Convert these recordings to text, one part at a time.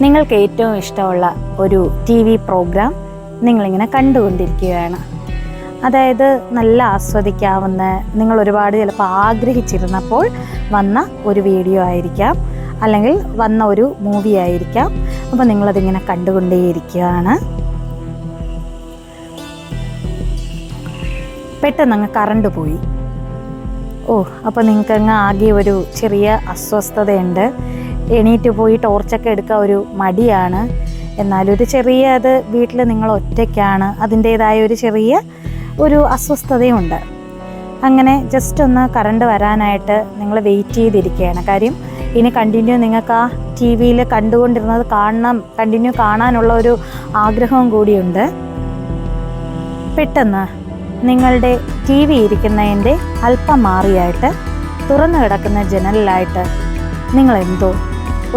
നിങ്ങൾക്ക് ഏറ്റവും ഇഷ്ടമുള്ള ഒരു TV പ്രോഗ്രാം നിങ്ങളിങ്ങനെ കണ്ടുകൊണ്ടിരിക്കുകയാണ്. അതായത് നല്ല ആസ്വദിക്കാവുന്ന, നിങ്ങൾ ഒരുപാട് ചിലപ്പോൾ ആഗ്രഹിച്ചിരുന്നപ്പോൾ വന്ന ഒരു വീഡിയോ ആയിരിക്കാം, അല്ലെങ്കിൽ വന്ന ഒരു മൂവി ആയിരിക്കാം. അപ്പോൾ നിങ്ങളതിങ്ങനെ കണ്ടുകൊണ്ടേയിരിക്കുകയാണ്. പെട്ടെന്ന് അങ്ങ് കറണ്ട് പോയി. അപ്പോൾ നിങ്ങൾക്കങ്ങ് ആകെ ഒരു ചെറിയ അസ്വസ്ഥതയുണ്ട്. എണീറ്റ് പോയി ടോർച്ചൊക്കെ എടുക്കാൻ ഒരു മടിയാണ്. എന്നാലൊരു ചെറിയ അത് വീട്ടിൽ നിങ്ങൾ ഒറ്റയ്ക്കാണ്, അതിൻ്റേതായ ഒരു ചെറിയ ഒരു അസ്വസ്ഥതയുണ്ട്. അങ്ങനെ ജസ്റ്റ് ഒന്ന് കറണ്ട് വരാനായിട്ട് നിങ്ങൾ വെയിറ്റ് ചെയ്തിരിക്കുകയാണ്. കാര്യം ഇനി കണ്ടിന്യൂ നിങ്ങൾക്ക് ആ TV കണ്ടുകൊണ്ടിരുന്നത് കണ്ടിന്യൂ കാണാനുള്ള ഒരു ആഗ്രഹവും കൂടിയുണ്ട്. പെട്ടെന്ന് നിങ്ങളുടെ TV ഇരിക്കുന്നതിൻ്റെ അല്പം മാറിയായിട്ട് തുറന്നു കിടക്കുന്ന ജനലിലായിട്ട് നിങ്ങളെന്തോ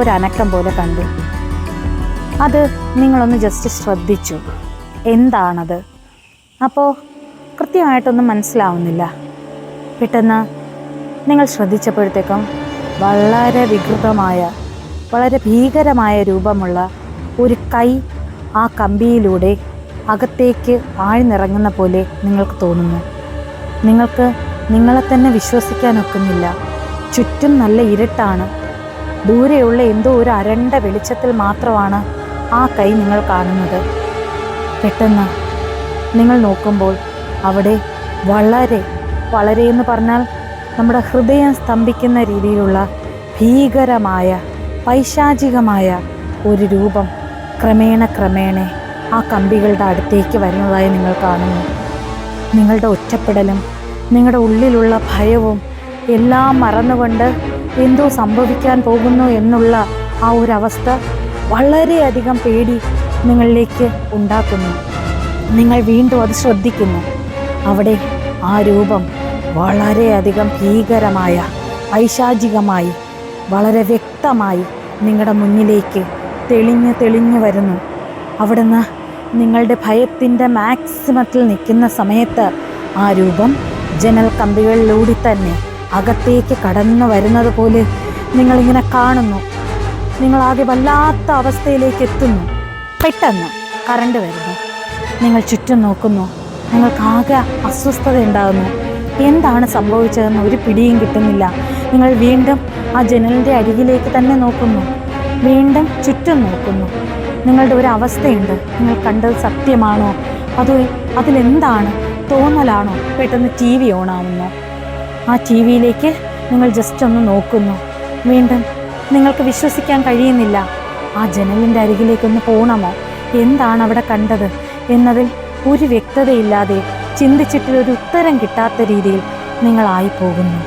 ഒരു അനക്കം പോലെ കണ്ടു. അത് നിങ്ങളൊന്ന് ജസ്റ്റ് ശ്രദ്ധിച്ചു, എന്താണത്? അപ്പോൾ കൃത്യമായിട്ടൊന്നും മനസ്സിലാവുന്നില്ല. പെട്ടെന്ന് നിങ്ങൾ ശ്രദ്ധിച്ചപ്പോഴത്തേക്കും വളരെ വികൃതമായ, വളരെ ഭീകരമായ രൂപമുള്ള ഒരു കൈ ആ കമ്പിയിലൂടെ അകത്തേക്ക് ആഴ്ന്നിറങ്ങുന്ന പോലെ നിങ്ങൾക്ക് തോന്നുന്നു. നിങ്ങൾക്ക് നിങ്ങളെ തന്നെ വിശ്വസിക്കാനൊക്കുന്നില്ല. ചുറ്റും നല്ല ഇരുട്ടാണ്. ദൂരെയുള്ള എന്തോ ഒരു അരണ്ട വെളിച്ചത്തിൽ മാത്രമാണ് ആ കൈ നിങ്ങൾ കാണുന്നത്. പെട്ടെന്ന് നിങ്ങൾ നോക്കുമ്പോൾ അവിടെ വളരെ വളരെ എന്ന് പറഞ്ഞാൽ നമ്മുടെ ഹൃദയം സ്തംഭിക്കുന്ന രീതിയിലുള്ള ഭീകരമായ പൈശാചികമായ ഒരു രൂപം ക്രമേണ ആ കമ്പികളുടെ അടുത്തേക്ക് വരുന്നതായി നിങ്ങൾ കാണുന്നു. നിങ്ങളുടെ ഒറ്റപ്പെടലും നിങ്ങളുടെ ഉള്ളിലുള്ള ഭയവും എല്ലാം മറന്നുകൊണ്ട് എന്തോ സംഭവിക്കാൻ പോകുന്നു എന്നുള്ള ആ ഒരവസ്ഥ വളരെയധികം പേടി നിങ്ങളിലേക്ക് ഉണ്ടാക്കുന്നു. നിങ്ങൾ വീണ്ടും അത് ശ്രദ്ധിക്കുന്നു. അവിടെ ആ രൂപം വളരെയധികം ഭീകരമായ പൈശാചികമായി വളരെ വ്യക്തമായി നിങ്ങളുടെ മുന്നിലേക്ക് തെളിഞ്ഞു വരുന്നു. അവിടുന്ന് നിങ്ങളുടെ ഭയത്തിൻ്റെ മാക്സിമത്തിൽ നിൽക്കുന്ന സമയത്ത് ആ രൂപം ജനൽ കമ്പികളിലൂടെ തന്നെ അകത്തേക്ക് കടന്നു വരുന്നത് പോലെ നിങ്ങളിങ്ങനെ കാണുന്നു. നിങ്ങളാകെ വല്ലാത്ത അവസ്ഥയിലേക്ക് എത്തുന്നു. പെട്ടെന്ന് കറണ്ട് വരുന്നു. നിങ്ങൾ ചുറ്റും നോക്കുന്നു. നിങ്ങൾക്കാകെ അസ്വസ്ഥത ഉണ്ടാകുന്നു. എന്താണ് സംഭവിച്ചതെന്ന് ഒരു പിടിയും കിട്ടുന്നില്ല. നിങ്ങൾ വീണ്ടും ആ ജനലിൻ്റെ അരികിലേക്ക് തന്നെ നോക്കുന്നു. വീണ്ടും ചുറ്റും നോക്കുന്നു. നിങ്ങളുടെ ഒരു അവസ്ഥയുണ്ട്. നിങ്ങൾ കണ്ടത് സത്യമാണോ, അതോ അതിലെന്താണ്, തോന്നലാണോ? പെട്ടെന്ന് TV ഓണാവുന്നു. ആ TV നിങ്ങൾ ജസ്റ്റ് ഒന്ന് നോക്കുന്നു. വീണ്ടും നിങ്ങൾക്ക് വിശ്വസിക്കാൻ കഴിയുന്നില്ല. ആ ജനലിൻ്റെ അരികിലേക്കൊന്ന് പോകണമോ, എന്താണ് അവിടെ കണ്ടത് എന്നതിൽ ഒരു വ്യക്തതയില്ലാതെ, ചിന്തിച്ചിട്ടൊരു ഉത്തരം കിട്ടാത്ത രീതിയിൽ നിങ്ങളായി പോകുന്നു.